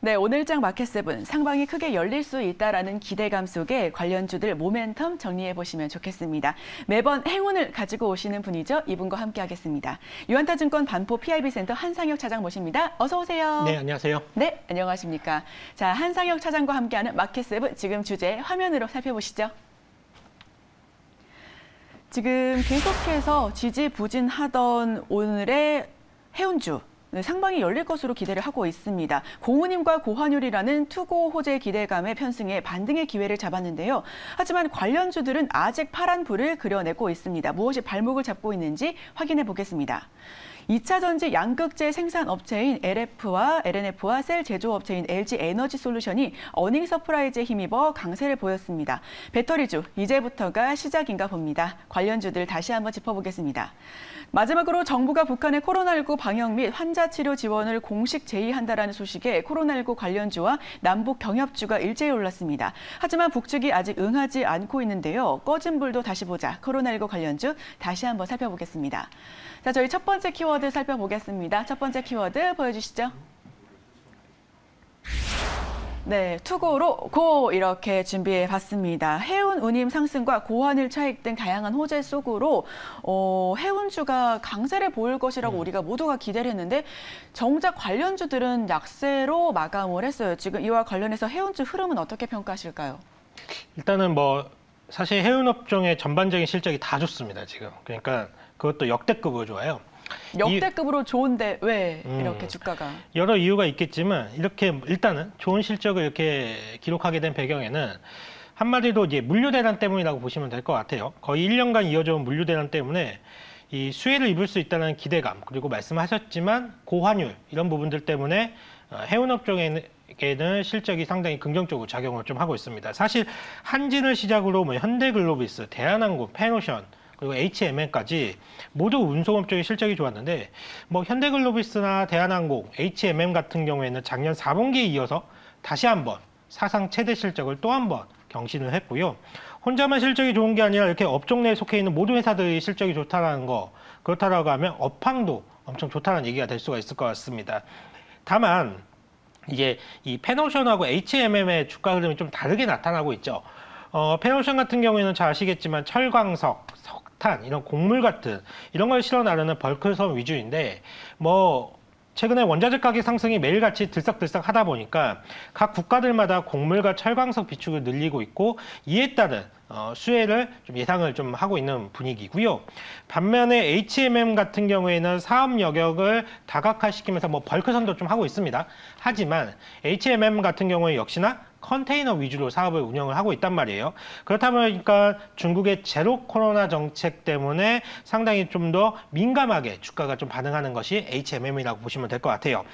네, 오늘장 마켓7 상방이 크게 열릴 수 있다라는 기대감 속에 관련주들 모멘텀 정리해 보시면 좋겠습니다. 매번 행운을 가지고 오시는 분이죠. 이분과 함께 하겠습니다. 유한타증권 반포 PIB센터 한상혁 차장 모십니다. 어서 오세요. 네, 안녕하세요. 네, 안녕하십니까. 자, 한상혁 차장과 함께하는 마켓7 지금 주제 화면으로 살펴보시죠. 지금 계속해서 지지부진하던 오늘의 해운주. 상방이 열릴 것으로 기대를 하고 있습니다. 공우님과 고환율이라는 투고 호재 기대감의 편승에 반등의 기회를 잡았는데요. 하지만 관련주들은 아직 파란 불을 그려내고 있습니다. 무엇이 발목을 잡고 있는지 확인해 보겠습니다. 2차 전지 양극재 생산업체인 LNF와 셀 제조업체인 LG 에너지 솔루션이 어닝 서프라이즈에 힘입어 강세를 보였습니다. 배터리주, 이제부터가 시작인가 봅니다. 관련주들 다시 한번 짚어보겠습니다. 마지막으로 정부가 북한의 코로나19 방역 및 환자 치료 지원을 공식 제의한다라는 소식에 코로나19 관련주와 남북 경협주가 일제히 올랐습니다. 하지만 북측이 아직 응하지 않고 있는데요. 꺼진 불도 다시 보자. 코로나19 관련주 다시 한번 살펴보겠습니다. 자, 저희 첫 번째 키워드 살펴보겠습니다. 첫 번째 키워드 보여주시죠. 네, 투고로 고 이렇게 준비해봤습니다. 해운 운임 상승과 고환율 차익 등 다양한 호재 속으로 해운주가 강세를 보일 것이라고 우리가 모두가 기대를 했는데 정작 관련주들은 약세로 마감을 했어요. 지금 이와 관련해서 해운주 흐름은 어떻게 평가하실까요? 일단은 사실 해운업종의 전반적인 실적이 다 좋습니다, 지금. 그러니까 그것도 역대급으로 좋아요. 역대급으로 좋은데 왜 이렇게 주가가? 여러 이유가 있겠지만 이렇게 일단은 좋은 실적을 이렇게 기록하게 된 배경에는 한마디로 이제 물류 대란 때문이라고 보시면 될 것 같아요. 거의 1년간 이어져온 물류 대란 때문에 이 수혜를 입을 수 있다는 기대감, 그리고 말씀하셨지만 고환율 이런 부분들 때문에 해운업종에는 실적이 상당히 긍정적으로 작용을 좀 하고 있습니다. 사실 한진을 시작으로 현대글로비스, 대한항공, 페노션 그리고 HMM까지 모두 운송업종의 실적이 좋았는데 현대글로비스나 대한항공, HMM 같은 경우에는 작년 4분기에 이어서 다시 한번 사상 최대 실적을 또 한 번 경신을 했고요. 혼자만 실적이 좋은 게 아니라 이렇게 업종 내에 속해 있는 모든 회사들이 실적이 좋다는 거, 그렇다라고 하면 업황도 엄청 좋다는 얘기가 될 수가 있을 것 같습니다. 다만 이제 이 페노션하고 HMM의 주가 흐름이 좀 다르게 나타나고 있죠. 페노션 같은 경우에는 잘 아시겠지만 철광석, 석탄, 이런 곡물 같은 이런 걸 실어 나르는 벌크선 위주인데 최근에 원자재 가격 상승이 매일같이 들썩들썩 하다 보니까 각 국가들마다 곡물과 철광석 비축을 늘리고 있고 이에 따른 수혜를 좀 예상을 좀 하고 있는 분위기고요. 반면에 HMM 같은 경우에는 사업 여력을 다각화시키면서 벌크선도 좀 하고 있습니다. 하지만 HMM 같은 경우에 역시나 컨테이너 위주로 사업을 운영을 하고 있단 말이에요. 그렇다 보니까 중국의 제로 코로나 정책 때문에 상당히 좀 더 민감하게 주가가 좀 반응하는 것이 HMM이라고 보시면 될 것 같아요.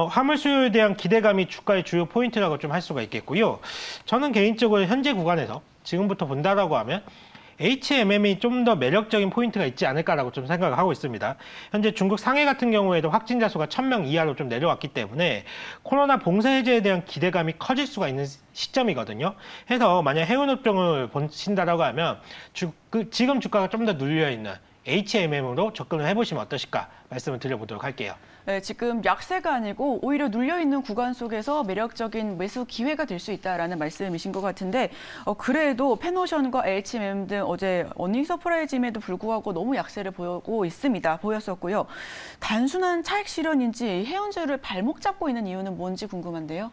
화물 수요에 대한 기대감이 주가의 주요 포인트라고 좀 할 수가 있겠고요. 저는 개인적으로 현재 구간에서 지금부터 본다라고 하면 HMM이 좀 더 매력적인 포인트가 있지 않을까라고 좀 생각을 하고 있습니다. 현재 중국 상해 같은 경우에도 확진자 수가 1000명 이하로 좀 내려왔기 때문에 코로나 봉쇄 해제에 대한 기대감이 커질 수가 있는 시점이거든요. 해서 만약 해운업종을 보신다라고 하면 지금 주가가 좀 더 눌려있는 HMM으로 접근을 해보시면 어떠실까 말씀을 드려보도록 할게요. 네, 지금 약세가 아니고 오히려 눌려있는 구간 속에서 매력적인 매수 기회가 될 수 있다라는 말씀이신 것 같은데 그래도 페노션과 HMM 등 어제 어닝 서프라이즈임에도 불구하고 너무 약세를 보였었고요. 단순한 차익 실현인지 해운주를 발목 잡고 있는 이유는 뭔지 궁금한데요.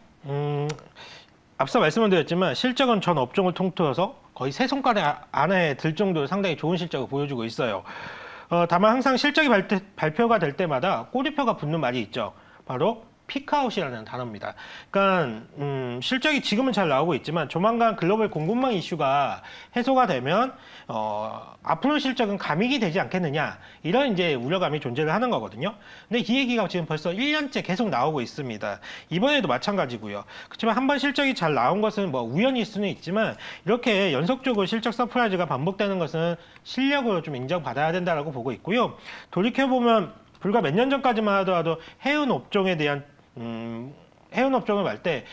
앞서 말씀을 드렸지만 실적은 전 업종을 통틀어서 거의 세 손가락 안에 들 정도로 상당히 좋은 실적을 보여주고 있어요. 다만 항상 실적이 발표가 될 때마다 꼬리표가 붙는 말이 있죠. 바로 피크아웃이라는 단어입니다. 그러니까 실적이 지금은 잘 나오고 있지만 조만간 글로벌 공급망 이슈가 해소가 되면 앞으로 실적은 감익이 되지 않겠느냐 이런 이제 우려감이 존재를 하는 거거든요. 근데 이 얘기가 지금 벌써 1년째 계속 나오고 있습니다. 이번에도 마찬가지고요. 그렇지만 한번 실적이 잘 나온 것은 우연일 수는 있지만 이렇게 연속적으로 실적 서프라이즈가 반복되는 것은 실력으로 좀 인정받아야 된다라고 보고 있고요. 돌이켜보면 불과 몇 년 전까지만 하더라도 해운 업종에 대한 해운 업종을 할 때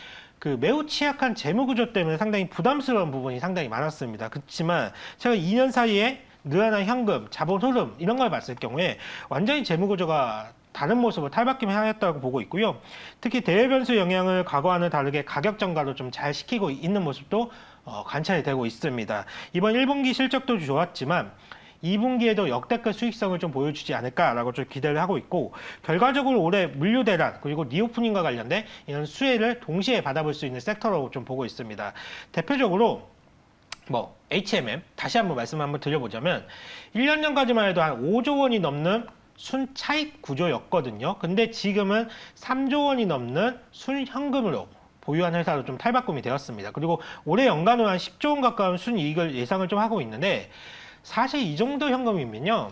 매우 취약한 재무 구조 때문에 상당히 부담스러운 부분이 상당히 많았습니다. 그렇지만 제가 2년 사이에 늘어난 현금, 자본 흐름 이런 걸 봤을 경우에 완전히 재무 구조가 다른 모습을 탈바꿈하였다고 보고 있고요. 특히 대외 변수 영향을 과거와는 다르게 가격 전가도 좀 잘 시키고 있는 모습도 관찰이 되고 있습니다. 이번 1분기 실적도 좋았지만 2분기에도 역대급 수익성을 좀 보여주지 않을까라고 좀 기대를 하고 있고, 결과적으로 올해 물류 대란 그리고 리오프닝과 관련된 이런 수혜를 동시에 받아볼 수 있는 섹터로 좀 보고 있습니다. 대표적으로 HMM 다시 한번 말씀 한번 드려보자면 1년 전까지만 해도 한 5조 원이 넘는 순차익 구조였거든요. 근데 지금은 3조 원이 넘는 순현금으로 보유한 회사로 좀 탈바꿈이 되었습니다. 그리고 올해 연간으로 한 10조 원 가까운 순이익을 예상을 좀 하고 있는데, 사실 이 정도 현금이면요,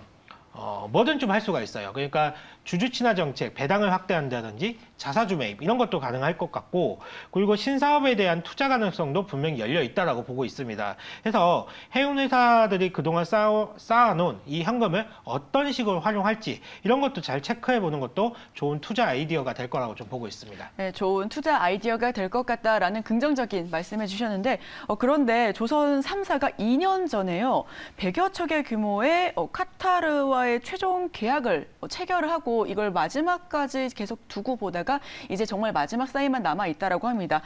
뭐든 좀 할 수가 있어요. 그러니까 주주 친화 정책, 배당을 확대한다든지 자사주 매입 이런 것도 가능할 것 같고, 그리고 신사업에 대한 투자 가능성도 분명히 열려 있다라고 보고 있습니다. 그래서 해운 회사들이 그동안 쌓아놓은 이 현금을 어떤 식으로 활용할지 이런 것도 잘 체크해 보는 것도 좋은 투자 아이디어가 될 거라고 좀 보고 있습니다. 네, 좋은 투자 아이디어가 될 것 같다라는 긍정적인 말씀해 주셨는데, 그런데 조선 3사가 2년 전에요, 100여 척의 규모의 카타르와의 최종 계약을 체결을 하고 이걸 마지막까지 계속 두고 보다가 이제 정말 마지막 사인만 남아 있다라고 합니다.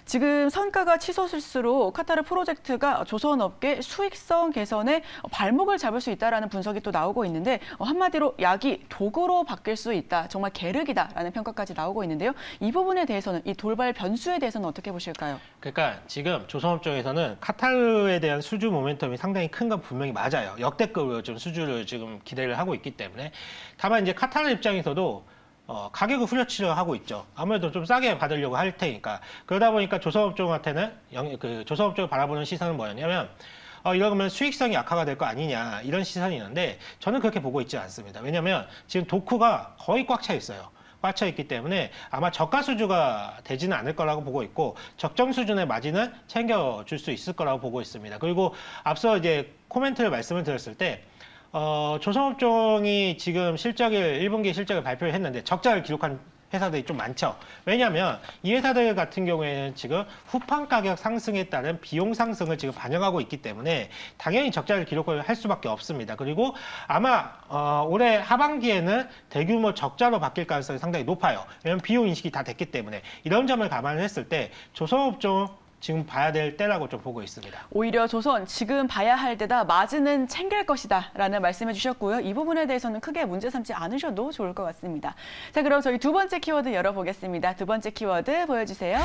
지금 성과가 치솟을수록 카타르 프로젝트가 조선업계 수익성 개선에 발목을 잡을 수 있다라는 분석이 또 나오고 있는데, 한마디로 약이 독으로 바뀔 수 있다, 정말 계륵이다라는 평가까지 나오고 있는데요. 이 부분에 대해서는, 이 돌발 변수에 대해서는 어떻게 보실까요? 그러니까 지금 조선업 쪽에서는 카타르에 대한 수주 모멘텀이 상당히 큰 건 분명히 맞아요. 역대급으로 좀 수주를 지금 기대를 하고 있기 때문에. 다만 이제 카타르 입장에서도 가격을 후려치려 하고 있죠. 아무래도 좀 싸게 받으려고 할 테니까. 그러다 보니까 조선업 쪽한테는 조선업 쪽을 바라보는 시선은 뭐였냐면, 이러면 수익성이 악화가 될 거 아니냐, 이런 시선이 있는데, 저는 그렇게 보고 있지 않습니다. 왜냐하면 지금 도크가 거의 꽉 차 있어요. 꽉 차 있기 때문에 아마 저가 수주가 되지는 않을 거라고 보고 있고, 적정 수준의 마진은 챙겨줄 수 있을 거라고 보고 있습니다. 그리고 앞서 이제 코멘트를 말씀을 드렸을 때, 조선업종이 지금 1분기 실적을 발표를 했는데 적자를 기록한 회사들이 좀 많죠. 왜냐하면 이 회사들 같은 경우에는 지금 후판 가격 상승에 따른 비용 상승을 지금 반영하고 있기 때문에 당연히 적자를 기록을 할 수밖에 없습니다. 그리고 아마 올해 하반기에는 대규모 적자로 바뀔 가능성이 상당히 높아요. 왜냐하면 비용 인식이 다 됐기 때문에. 이런 점을 감안을 했을 때 조선업종 지금 봐야 될 때라고 좀 보고 있습니다. 오히려 조선 지금 봐야 할 때다, 마진은 챙길 것이다 라는 말씀해 주셨고요. 이 부분에 대해서는 크게 문제 삼지 않으셔도 좋을 것 같습니다. 자, 그럼 저희 두 번째 키워드 열어보겠습니다. 두 번째 키워드 보여주세요.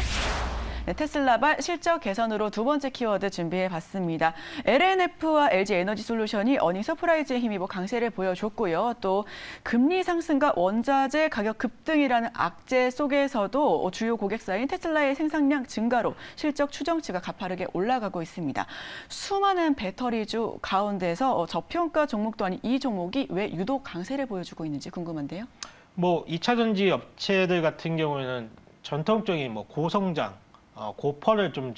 네, 테슬라발 실적 개선으로 두 번째 키워드 준비해봤습니다. LNF와 LG에너지솔루션이 어닝 서프라이즈에 힘입어 강세를 보여줬고요. 또 금리 상승과 원자재 가격 급등이라는 악재 속에서도 주요 고객사인 테슬라의 생산량 증가로 실적 추정치가 가파르게 올라가고 있습니다. 수많은 배터리주 가운데서 저평가 종목도 아닌 이 종목이 왜 유독 강세를 보여주고 있는지 궁금한데요. 2차 전지 업체들 같은 경우에는 전통적인 고성장, 고퍼를 좀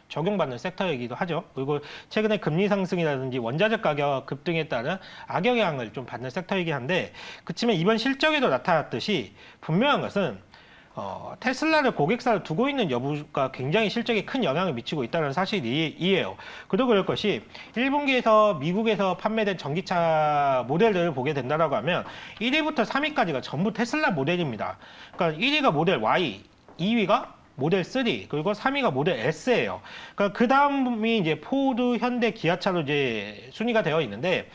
적용받는 섹터이기도 하죠. 그리고 최근에 금리 상승이라든지 원자재 가격 급등에 따른 악영향을 좀 받는 섹터이긴 한데, 그렇지만 이번 실적에도 나타났듯이 분명한 것은 테슬라를 고객사로 두고 있는 여부가 굉장히 실적에 큰 영향을 미치고 있다는 사실이에요. 그도 그럴 것이 1분기에서 미국에서 판매된 전기차 모델들을 보게 된다고 하면 1위부터 3위까지가 전부 테슬라 모델입니다. 그러니까 1위가 모델 Y, 2위가 모델 3, 그리고 3위가 모델 S예요. 그러니까 그 다음이 이제 포드, 현대, 기아차로 이제 순위가 되어 있는데,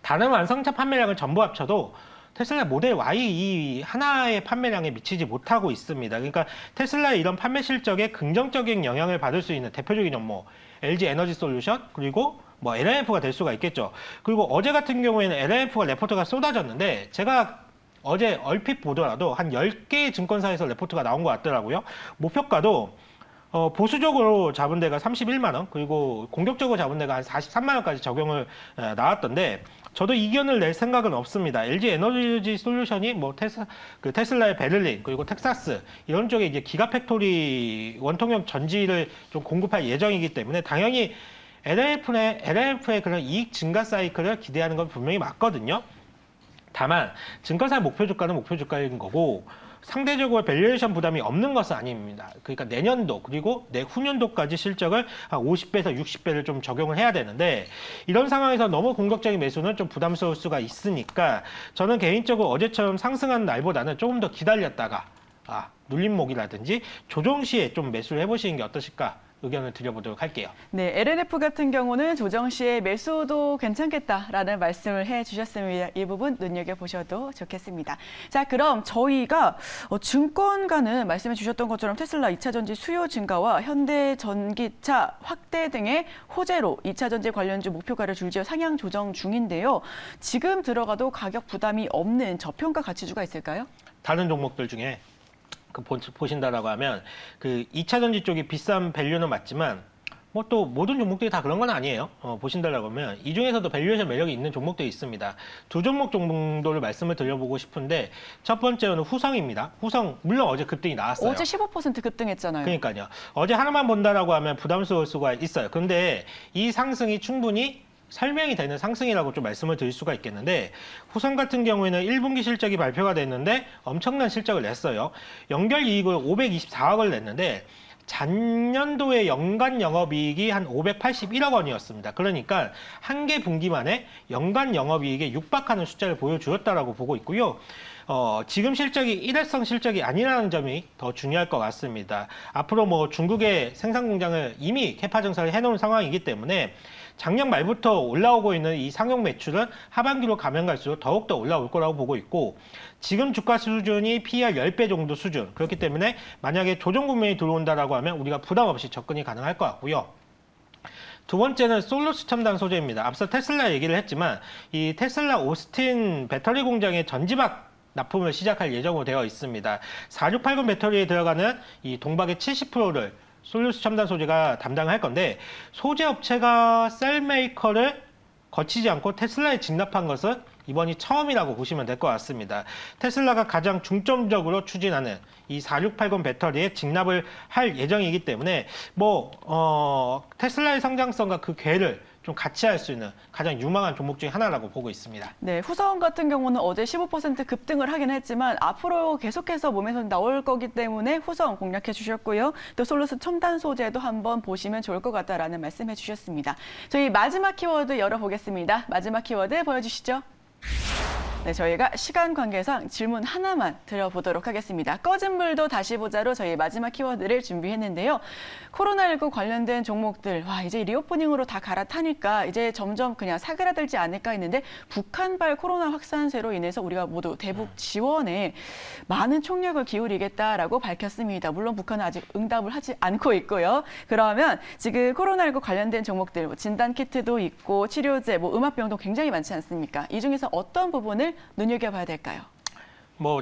다른 완성차 판매량을 전부 합쳐도 테슬라 모델 Y 이 하나의 판매량에 미치지 못하고 있습니다. 그러니까 테슬라의 이런 판매 실적에 긍정적인 영향을 받을 수 있는 대표적인 업무, LG 에너지 솔루션, 그리고 LNF가 될 수가 있겠죠. 그리고 어제 같은 경우에는 LNF가 레포트가 쏟아졌는데, 제가 어제 얼핏 보더라도 한 10개의 증권사에서 레포트가 나온 것 같더라고요. 목표가도 보수적으로 잡은 데가 31만 원, 그리고 공격적으로 잡은 데가 한 43만 원까지 적용을 나왔던데, 저도 이견을 낼 생각은 없습니다. LG 에너지 솔루션이 테슬라의 베를린, 그리고 텍사스 이런 쪽에 이제 기가팩토리 원통형 전지를 좀 공급할 예정이기 때문에 당연히 LNF의 그런 이익 증가 사이클을 기대하는 건 분명히 맞거든요. 다만 증권사의 목표 주가는 목표 주가인 거고, 상대적으로 밸류에이션 부담이 없는 것은 아닙니다. 그러니까 내년도 그리고 내후년도까지 실적을 한 50배에서 60배를 좀 적용을 해야 되는데 이런 상황에서 너무 공격적인 매수는 좀 부담스러울 수가 있으니까 저는 개인적으로 어제처럼 상승한 날보다는 조금 더 기다렸다가 눌림목이라든지 조정 시에 좀 매수를 해보시는 게 어떠실까 의견을 드려보도록 할게요. 네, LNF 같은 경우는 조정 시에 매수도 괜찮겠다라는 말씀을 해주셨습니다. 이 부분 눈여겨보셔도 좋겠습니다. 자, 그럼 저희가 증권가는 말씀해 주셨던 것처럼 테슬라 2차 전지 수요 증가와 현대 전기차 확대 등의 호재로 2차 전지 관련주 목표가를 줄지어 상향 조정 중인데요. 지금 들어가도 가격 부담이 없는 저평가 가치주가 있을까요? 다른 종목들 중에 보신다라고 하면 그 2차 전지 쪽이 비싼 밸류는 맞지만 뭐 또 모든 종목들이 다 그런 건 아니에요. 보신다라고 하면 이 중에서도 밸류에이션 매력이 있는 종목들이 있습니다. 두 종목 정도를 말씀을 드려보고 싶은데 첫 번째는 후성입니다. 후성 물론 어제 급등이 나왔어요. 어제 15% 급등했잖아요. 그러니까요. 어제 하나만 본다라고 하면 부담스러울 수가 있어요. 그런데 이 상승이 충분히 설명이 되는 상승이라고 좀 말씀을 드릴 수가 있겠는데 후성 같은 경우에는 1분기 실적이 발표가 됐는데 엄청난 실적을 냈어요. 연결 이익을 524억을 냈는데 작년도의 연간 영업이익이 한 581억 원이었습니다. 그러니까 한 개 분기 만에 연간 영업이익에 육박하는 숫자를 보여주었다라고 보고 있고요. 지금 실적이 일회성 실적이 아니라는 점이 더 중요할 것 같습니다. 앞으로 뭐 중국의 생산 공장을 이미 캐파 증설을 해놓은 상황이기 때문에 작년 말부터 올라오고 있는 이 상용 매출은 하반기로 가면 갈수록 더욱더 올라올 거라고 보고 있고 지금 주가 수준이 PER 10배 정도 수준 그렇기 때문에 만약에 조정 국면이 들어온다라고 하면 우리가 부담 없이 접근이 가능할 것 같고요. 두 번째는 솔루스 첨단 소재입니다. 앞서 테슬라 얘기를 했지만 이 테슬라 오스틴 배터리 공장의 전지박 납품을 시작할 예정으로 되어 있습니다. 4680 배터리에 들어가는 이 동박의 70%를 솔루스 첨단 소재가 담당할 건데 소재 업체가 셀 메이커를 거치지 않고 테슬라에 진납한 것은 이번이 처음이라고 보시면 될 것 같습니다. 테슬라가 가장 중점적으로 추진하는 이 4680 배터리에 진납을 할 예정이기 때문에 테슬라의 성장성과 그 궤를 좀 같이 할 수 있는 가장 유망한 종목 중에 하나라고 보고 있습니다. 네, 후성 같은 경우는 어제 15% 급등을 하긴 했지만 앞으로 계속해서 몸에서 나올 거기 때문에 후성 공략해 주셨고요. 또 솔루스 첨단 소재도 한번 보시면 좋을 것 같다라는 말씀해 주셨습니다. 저희 마지막 키워드 열어보겠습니다. 마지막 키워드 보여주시죠. 네, 저희가 시간 관계상 질문 하나만 드려보도록 하겠습니다. 꺼진 물도 다시 보자로 저희 마지막 키워드를 준비했는데요. 코로나19 관련된 종목들, 이제 리오프닝으로 다 갈아타니까 이제 점점 그냥 사그라들지 않을까 했는데 북한발 코로나 확산세로 인해서 우리가 모두 대북 지원에 많은 총력을 기울이겠다라고 밝혔습니다. 물론 북한은 아직 응답을 하지 않고 있고요. 그러면 지금 코로나19 관련된 종목들, 진단키트도 있고 치료제, 음압병도 굉장히 많지 않습니까? 이 중에서 어떤 부분을 눈여겨봐야 될까요?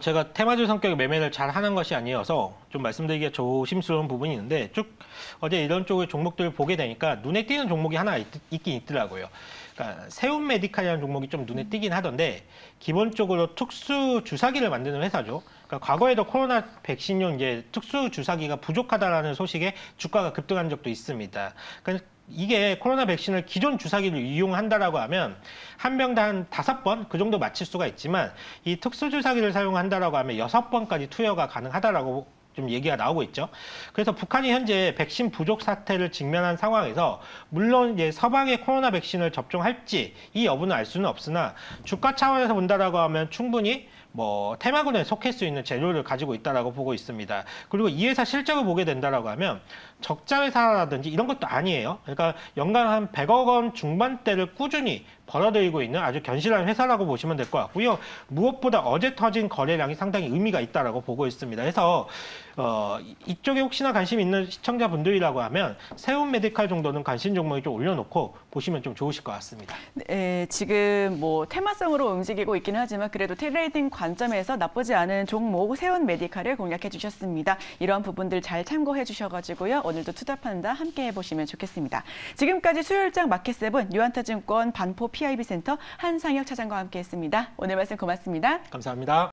제가 테마주 성격의 매매를 잘 하는 것이 아니어서 좀 말씀드리기가 조심스러운 부분이 있는데 쭉 어제 이런 쪽의 종목들을 보게 되니까 눈에 띄는 종목이 하나 있긴 있더라고요. 그러니까 세운 메디칼이라는 종목이 좀 눈에 띄긴 하던데 기본적으로 특수 주사기를 만드는 회사죠. 그러니까 과거에도 코로나 백신용 이제 특수 주사기가 부족하다라는 소식에 주가가 급등한 적도 있습니다. 그러니까 이게 코로나 백신을 기존 주사기를 이용한다라고 하면 한 병당 한 5번 그 정도 맞힐 수가 있지만 이 특수 주사기를 사용한다라고 하면 6번까지 투여가 가능하다라고 좀 얘기가 나오고 있죠. 그래서 북한이 현재 백신 부족 사태를 직면한 상황에서 물론 이제 서방의 코로나 백신을 접종할지 이 여부는 알 수는 없으나 주가 차원에서 본다라고 하면 충분히 테마군에 속할 수 있는 재료를 가지고 있다라고 보고 있습니다. 그리고 이 회사 실적을 보게 된다라고 하면 적자 회사라든지 이런 것도 아니에요. 그러니까 연간 한 100억 원 중반대를 꾸준히 벌어들이고 있는 아주 견실한 회사라고 보시면 될 것 같고요. 무엇보다 어제 터진 거래량이 상당히 의미가 있다라고 보고 있습니다. 그래서 이쪽에 혹시나 관심 있는 시청자분들이라고 하면 세운 메디칼 정도는 관심 종목에 좀 올려놓고 보시면 좀 좋으실 것 같습니다. 네, 지금 테마성으로 움직이고 있기는 하지만 그래도 트레이딩 관점에서 나쁘지 않은 종목 세운 메디칼을 공략해 주셨습니다. 이런 부분들 잘 참고해 주셔가지고요. 오늘도 투자 판단 함께 해보시면 좋겠습니다. 지금까지 수요일장 마켓세븐 유한타증권 반포 PIB센터 한상혁 차장과 함께했습니다. 오늘 말씀 고맙습니다. 감사합니다.